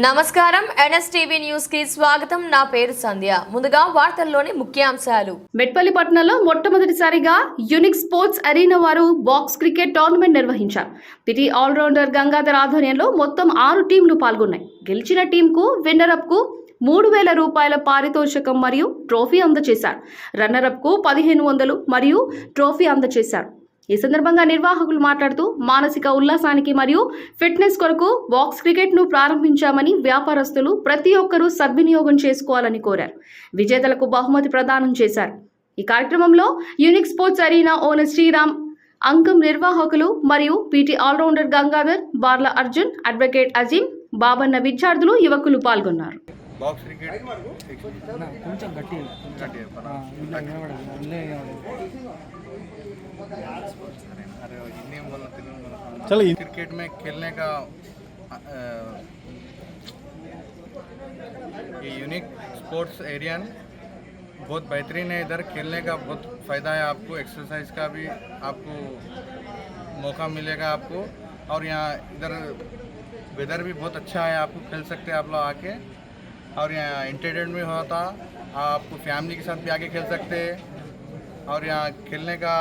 నమస్కారం NSTV news కి స్వాగతం. నా పేరు సంధ్య. ముందుగా వార్తల్లోని ముఖ్యాంశాలు. మెట్పల్లి పట్టణంలో మొట్టమొదటిసారిగా యూనిక్ స్పోర్ట్స్ అరీనా వారు బాక్స్ క్రికెట్ టోర్నమెంట్ నిర్వహించారు. పిటి ఆల్రౌండర్ గంగాధర్ ఆధ్వర్యంలో మొత్తం 6 టీంలు పాల్గొన్నాయి. గెలిచిన టీంకు విన్నర్ అప్ కు 3,000 రూపాయల పారితోషికం మరియు ట్రోఫీ అందజేశారు. రన్నర్ అప్ కు 1,500 మరియు ట్రోఫీ అందజేశారు. ఈ సందర్భంగా నిర్వాహకులు మాట్లాడుతూ మానసిక ఉల్లాసానికి మరియు ఫిట్నెస్ కొరకు బాక్స్ క్రికెట్ ను ప్రారంభించామని, వ్యాపారస్తులు ప్రతి ఒక్కరూ సద్వినియోగం చేసుకోవాలని కోరారు. విజేతలకు బహుమతి ప్రదానం చేశారు. ఈ కార్యక్రమంలో unique sports arena owner Sriram, అంకం నిర్వాహకులు మరియు PT all rounder Gangadhar, Barla Arjun, advocate Azeem, Babanna విద్యార్థులు, యువకులు పాల్గొన్నారు. బాక్స్ క్రికెట్ కొంచెం గట్టి चलो क्रिकेट में खेलने का ये यूनिक स्पोर्ट्स एरिया बहुत बेहतरीन है. इधर खेलने का बहुत फ़ायदा है आपको, एक्सरसाइज का भी आपको मौका मिलेगा आपको. और यहाँ इधर वेदर भी बहुत अच्छा है, आपको खेल सकते हैं आप लोग आके. और यहाँ एंटरटेनमेंट भी होता, आपको फैमिली के साथ भी आके खेल सकते हैं. और यहाँ खेलने का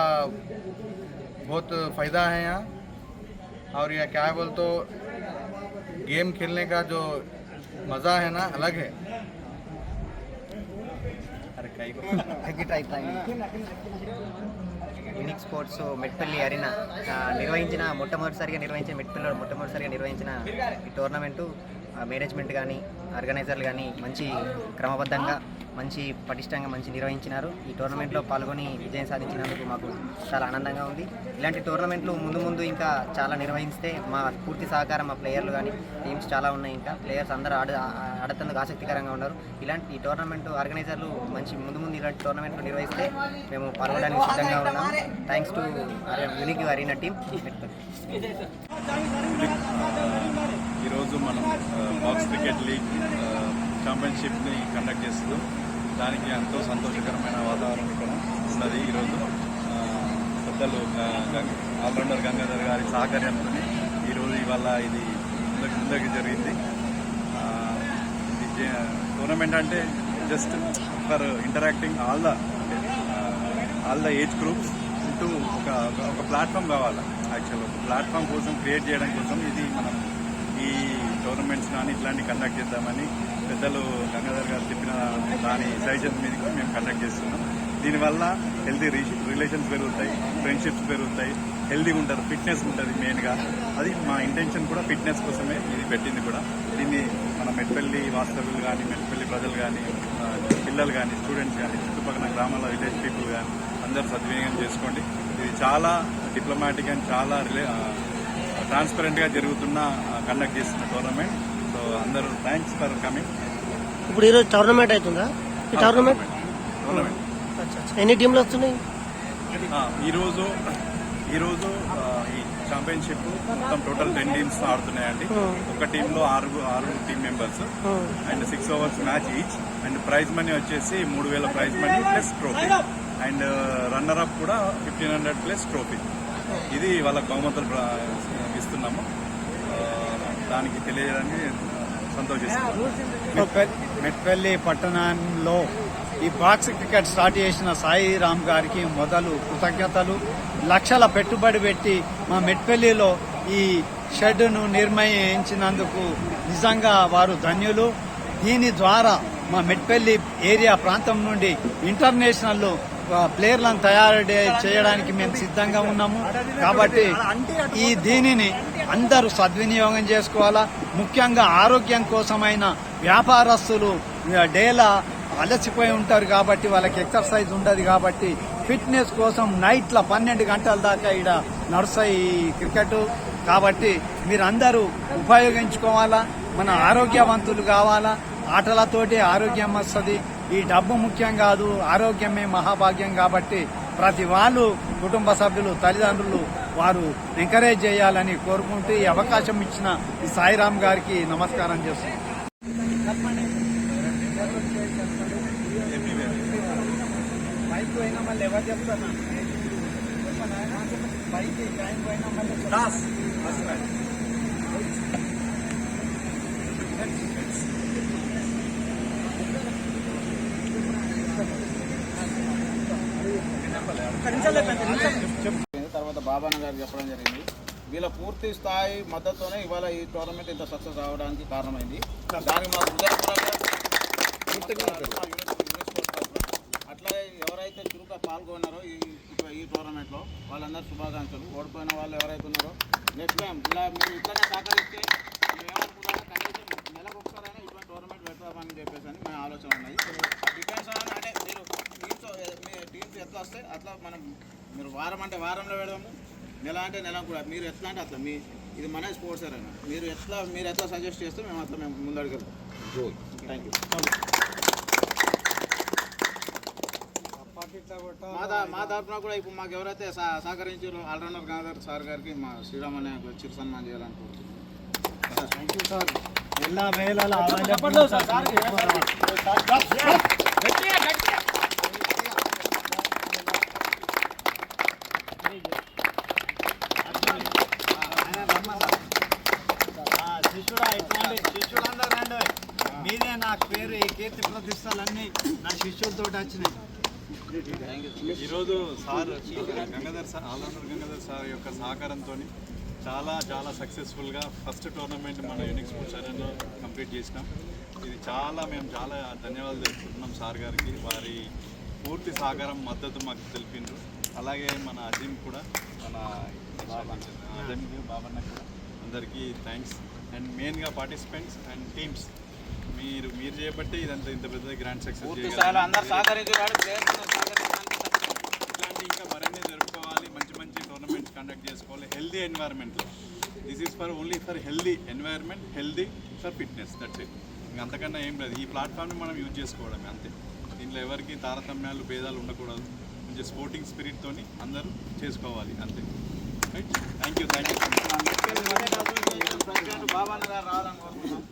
बहुत फ़ायदा है यहाँ. और यहाँ क्या है बोल तो गेम खेलने का जो मज़ा है ना अलग है. अरे యూనిక్ స్పోర్ట్స్ మెట్పల్లి అరీనా మొట్టమొదటిసారిగా నిర్వహించిన ఈ టోర్నమెంటు మేనేజ్మెంట్ కానీ ఆర్గనైజర్లు కానీ మంచి క్రమబద్ధంగా, మంచి పటిష్టంగా నిర్వహించినారు. ఈ టోర్నమెంట్లో పాల్గొని విజయం సాధించినందుకు మాకు చాలా ఆనందంగా ఉంది. ఇలాంటి టోర్నమెంట్లు ముందు ఇంకా చాలా నిర్వహిస్తే మా పూర్తి సహకారం, మా ప్లేయర్లు కానీ టీమ్స్ చాలా ఉన్నాయి, ఇంకా ప్లేయర్స్ అందరూ ఆడతందుకు ఆసక్తికరంగా ఉన్నారు. ఈ టోర్నమెంట్ ఆర్గనైజర్లు ముందు ఇలాంటి టోర్నమెంట్లు నిర్వహిస్తే మేము పాల్గొనడానికి సిద్ధంగా ఉన్నాం. Thanks to unique arena team. ఈరోజు మనం బాక్స్ క్రికెట్ లీగ్ ఛాంపియన్షిప్ని కండక్ట్ చేస్తున్నాం. దానికి ఎంతో సంతోషకరమైన వాతావరణం ఇక్కడ ఉన్నది. ఈరోజు పెద్దలు ఆల్రౌండర్ గంగాధర్ గారి సహకార్యంతో ఇవాళ ఇది ముందుకు జరిగింది. టోర్నమెంట్ అంటే just for interacting all the age groups into ఒక ప్లాట్ఫామ్ కావాలి. యాక్చువల్గా ఒక ప్లాట్ఫామ్ కోసం క్రియేట్ చేయడం కోసం ఇది మనం ఈ టోర్నమెంట్స్ కానీ ఇట్లాంటివి కండక్ట్ చేద్దామని పెద్దలు గంగాధర్ గారు చెప్పిన దాని సజెషన్ మీద మేము కండక్ట్ చేస్తున్నాం. దీనివల్ల హెల్తీ రిలేషన్స్ పెరుగుతాయి, ఫ్రెండ్షిప్స్ పెరుగుతాయి, హెల్తీగా ఉంటారు, ఫిట్నెస్ ఉంటుంది మెయిన్గా. అది మా ఇంటెన్షన్ కూడా, ఫిట్నెస్ కోసమే ఇది పెట్టింది కూడా. దీన్ని మన మెట్పల్లి వాస్తవ్యులు కానీ, మెట్పల్లి ప్రజలు కానీ, పిల్లలు కానీ, స్టూడెంట్స్ కానీ, చుట్టుపక్కల గ్రామాల విలేజ్ పీపుల్ కానీ అందరూ సద్వినియోగం చేసుకోండి. ఇది చాలా డిప్లొమాటిక్ అండ్ చాలా ట్రాన్స్పరెంట్గా కండక్ట్ చేస్తున్న టోర్నమెంట్. సో అందరూ థ్యాంక్స్ ఫర్ కమింగ్. ఇప్పుడు ఈరోజు టోర్నమెంట్ అవుతుందా? ఈ టోర్నమెంట్ ఎన్ని టీంలు వస్తున్నాయి? ఈరోజు ఈ ఛాంపియన్షిప్ మొత్తం టోటల్ 10 టీమ్స్ ఆడుతున్నాయండి. ఒక టీంలో 6 team members and 6 overs match each. And prize money వచ్చేసి 3,000 prize money plus trophy. And runner up కూడా 1,500 ప్లస్ ట్రోఫీ. ఇది వాళ్ళకి బహుమతులు ఇస్తున్నాము. దానికి తెలియడానికి సంతోషిస్తున్నాము. మెట్పల్లి పట్టణంలో ఈ బాక్స్ క్రికెట్ స్టార్ట్ చేసిన సాయిరామ్ గారికి మొదలు కృతజ్ఞతలు. లక్షల పెట్టుబడి పెట్టి మా మెట్పల్లిలో ఈ షెడ్ను నిర్మించినందుకు నిజంగా వారు ధన్యులు. దీని ద్వారా మా మెట్పల్లి ఏరియా ప్రాంతం నుండి ఇంటర్నేషనల్ ప్లేయర్లను తయారు చేయడానికి మేము సిద్ధంగా ఉన్నాము. కాబట్టి దీనిని అందరూ సద్వినియోగం చేసుకోవాలా. ముఖ్యంగా ఆరోగ్యం కోసమైన వ్యాపారస్తులు డేలా అలసిపోయి ఉంటారు కాబట్టి వాళ్ళకి ఎక్సర్సైజ్ ఉండదు. కాబట్టి ఫిట్నెస్ కోసం నైట్ల 12 గంటల దాకా ఇక్కడ నడుస్తాయి క్రికెట్. కాబట్టి మీరందరూ ఉపయోగించుకోవాలా. మన ఆరోగ్యవంతులు కావాలా. ఆటలతోటి ఆరోగ్యం వస్తుంది. ఈ డబ్బు ముఖ్యం కాదు, ఆరోగ్యమే మహాభాగ్యం. కాబట్టి ప్రతి వాళ్ళు, కుటుంబ సభ్యులు, తల్లిదండ్రులు వారు ఎంకరేజ్ చేయాలని కోరుకుంటూ ఈ అవకాశం ఇచ్చిన ఈ సాయిరామ్ గారికి నమస్కారం చేస్తున్నాను. తర్వాత బాబాన్న గారు చెప్పడం జరిగింది. వీళ్ళ పూర్తి స్థాయి మద్దతుతోనే ఇవాళ ఈ టోర్నమెంట్ ఇంత సక్సెస్ అవ్వడానికి కారణమైంది. దానికి మా హృదయపూర్వక అట్లాగే ఎవరైతే చురుగ్గా పాల్గొన్నారో ఈ టోర్నమెంట్లో వాళ్ళందరూ శుభాకాంక్షలు. ఓడిపోయిన వాళ్ళు ఎవరైతే ఉన్నారో నెక్స్ట్ టైం ఇలా మీరు ఇట్లనే సహకరిస్తే మేము ఏమనుకుంటామో కనీసం నెలకు ఒకసారైనా ఇటువంటి టోర్నమెంట్ పెడతామని చెప్పేసి అని మేము ఆలోచన ఉన్నాయి. డిఫెన్స్ అంటే మీరు టీమ్స్ ఎట్లా వస్తే అట్లా మనం మీరు వారం అంటే వారంలో పెడదాము, నెల అంటే నెల కూడా మీరు ఎట్లా అంటే అట్లా ఇది మన స్పోర్ట్స్ అయినా మీరు ఎట్లా సజెస్ట్ చేస్తే మేము అట్లా మేము ముందడుగుతాం. Thank you. మా తరఫున కూడా ఇప్పుడు మాకు ఎవరైతే సహకరించారో ఆల్రౌండర్ గంగాధర్ సార్ గారికి మా శ్రీరామన్న చిరు సన్మానం చేయాలనుకుంటున్నాం. Thank you sir. ఎలా వేళలా శిష్యుడా ఇట్లాంటి శిష్యులందరూ రండి. మీదే నాకు పేరు ఈ కీర్తి ప్రతిష్టలన్నీ నా శిష్యులతో వచ్చినాయి. ఈరోజు sir Gangadhar sir allrounder Gangadhar sir యొక్క సహకారంతో చాలా సక్సెస్ఫుల్గా ఫస్ట్ టోర్నమెంట్ మన యూనిక్ స్పోర్ట్స్ అరేనాలో కంప్లీట్ చేసినాం. ఇది మేము చాలా ధన్యవాదాలు తెలుపుకుంటున్నాం సార్ గారికి. వారి పూర్తి సహకారం మద్దతు మాకు తెలిపిండ్రు. అలాగే మన అజీం కూడా మన అజీం బాబన్న కూడా అందరికీ థ్యాంక్స్. అండ్ మెయిన్గా పార్టిసిపెంట్స్ అండ్ టీమ్స్ మీరు చేయబట్టే ఇదంతా ఇంత పెద్ద గ్రాండ్ సక్సెస్ ఇట్లాంటి ఇంకా మరిన్ని జరుపుకోవాలి. మంచి టోర్నమెంట్స్ కండక్ట్ చేసుకోవాలి హెల్దీ ఎన్వైర్న్మెంట్లో. This is only for healthy environment, healthy for fitness. That's it. ఇంకా అంతకన్నా ఏం లేదు. ఈ ప్లాట్ఫామ్ని మనం యూజ్ చేసుకోవడమే అంతే. దీంట్లో ఎవరికి తారతమ్యాలు భేదాలు ఉండకూడదు. మంచి స్పోర్టింగ్ స్పిరిట్తో అందరూ చేసుకోవాలి అంతే. రైట్. Thank you. బాబాన్న గారు రావాలనుకుంటున్నాం.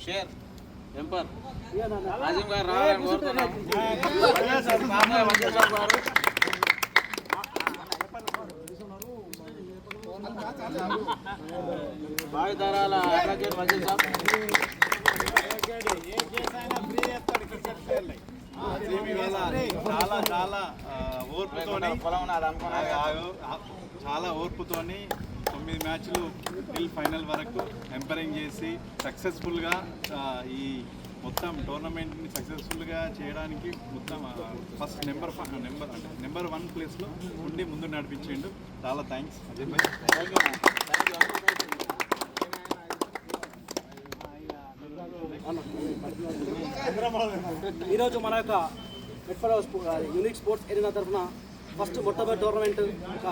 షేర్ ఎంపర్ రాజీవ్ గారు రావాలని కోరుతున్నాం. భావితరాల అడ్వకేట్ వజీర్ సాబ్ చాలా ఓర్పుతోని 9 మ్యాచ్లు టిల్ ఫైనల్ వరకు ఎంపరింగ్ చేసి సక్సెస్ఫుల్గా ఈ మొత్తం టోర్నమెంట్ని సక్సెస్ఫుల్గా చేయడానికి మొత్తం ఫస్ట్ నెంబర్ 1 ప్లేస్లో ఉండి ముందు నడిపించిండు. చాలా థ్యాంక్స్ అజయ్ భాయ్. ఈరోజు మన యొక్క యూనిక్ స్పోర్ట్స్ ఏరియా తరఫున మొట్టమొదటి టోర్నమెంట్ ఒక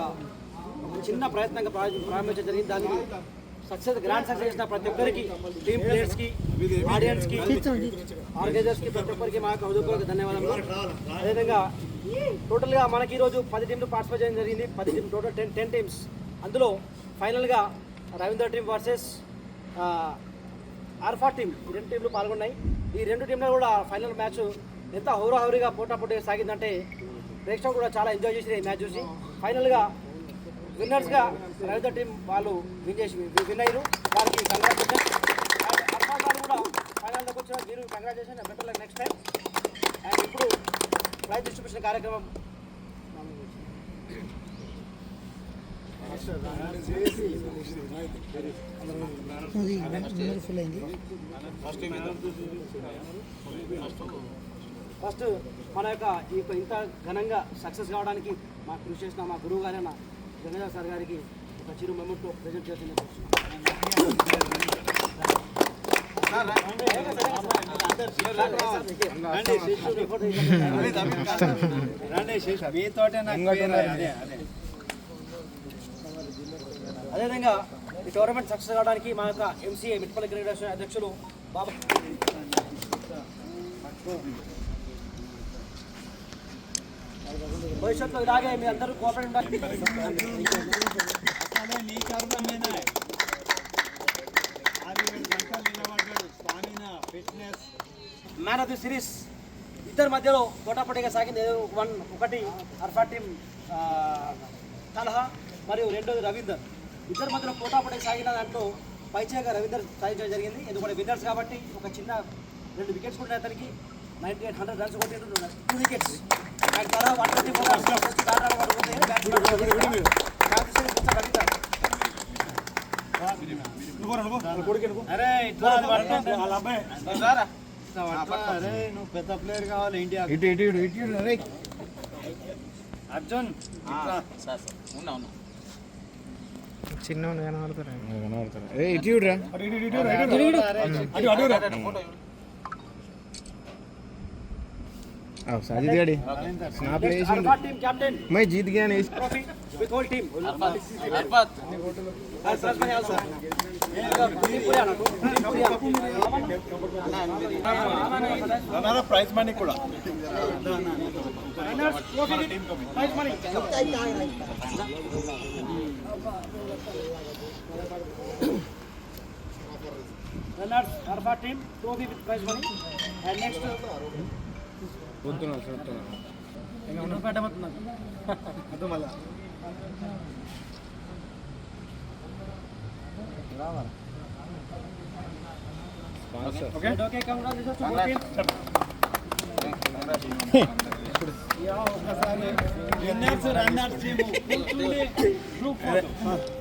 చిన్న ప్రయత్నంగా ప్రారంభించడం జరిగింది. దానికి గ్రాండ్ సక్సెస్ చేసిన ప్రతి ఒక్కరికి, టీమ్ ప్లేయర్స్కి, ఆడియన్స్కి, ఆర్గనైజర్స్కి, ప్రతి ఒక్కరికి మా యొక్క హృదయపూర్వక ధన్యవాదాలు. అదేవిధంగా టోటల్గా మనకి ఈరోజు 10 టీంలు పార్టిసిపేట్ చేయడం జరిగింది. 10 టీం టోటల్ 10 టీమ్స్. అందులో ఫైనల్గా Ravindra team versus Arfa team, ఈ 2 టీంలు పాల్గొన్నాయి. ఈ 2 టీంలో కూడా ఫైనల్ మ్యాచ్ ఎంత హోరాహోరీగా పోటాపోటీ సాగిందంటే ప్రేక్షకులు కూడా చాలా ఎంజాయ్ చేసి ఈ మ్యాచ్ చూసి ఫైనల్గా విన్నర్స్గా రవీంద్ర టీం వాళ్ళు విన్ అయ్యారు. వారికి కంగ్రాచులేషన్. ఆర్ఫా గారు కూడా ఫైనల్లోకి వచ్చిన మీరు congratulation, better luck next time. And ఇప్పుడు ప్రైజ్ డిస్ట్రిబ్యూషన్ కార్యక్రమం ఫస్ట్ మన యొక్క ఇంత ఘనంగా సక్సెస్ కావడానికి మాకు కృషి చేసిన మా గురువు గారైన గంగాధర్ సార్ గారికి ఒక చిరు మెమోతో ప్రజెంట్ చేస్తుంది. అదేవిధంగా ఈ టోర్నమెంట్ సక్సెస్ కావడానికి మా యొక్క ఎంసీఏ మిట్పల్లి క్రికెట్ అధ్యక్షులు బాబా భవిష్యత్తులో ఇలాగే మీ అందరూ కోఆపరేట్ ఉండాలి. అదే నీకు అర్థమైనా అది గంటలు నిలబడ్డాడు stamina fitness. Man of the series ఇద్దరి మధ్యలో పోటాపోటీగా సాగింది. ఒకటి అర్ఫా టీం తలహా మరియు రెండోది రవీందర్. ఇద్దరి మధ్యలో పోటాపోటీగా సాగిన దాంట్లో పైచేగా రవీందర్ సాధించడం జరిగింది. ఎందుకంటే విన్నర్స్ కాబట్టి ఒక చిన్న 2 వికెట్స్ కొట్టిన అతనికి 98-100 రన్స్ కొట్టిండు. 2 వికెట్స్ తలహా 124 రన్స్ అరే ఇట్లా అరే నువ్వు పెద్ద ప్లేయర్ కావాలి India. Arjun Arafat team captain मैं जीत गया नहीं trophy with whole team prize money కూడా Runners Arfa team trophy with prize money and next okay congratulations to both teams. Winners runners team group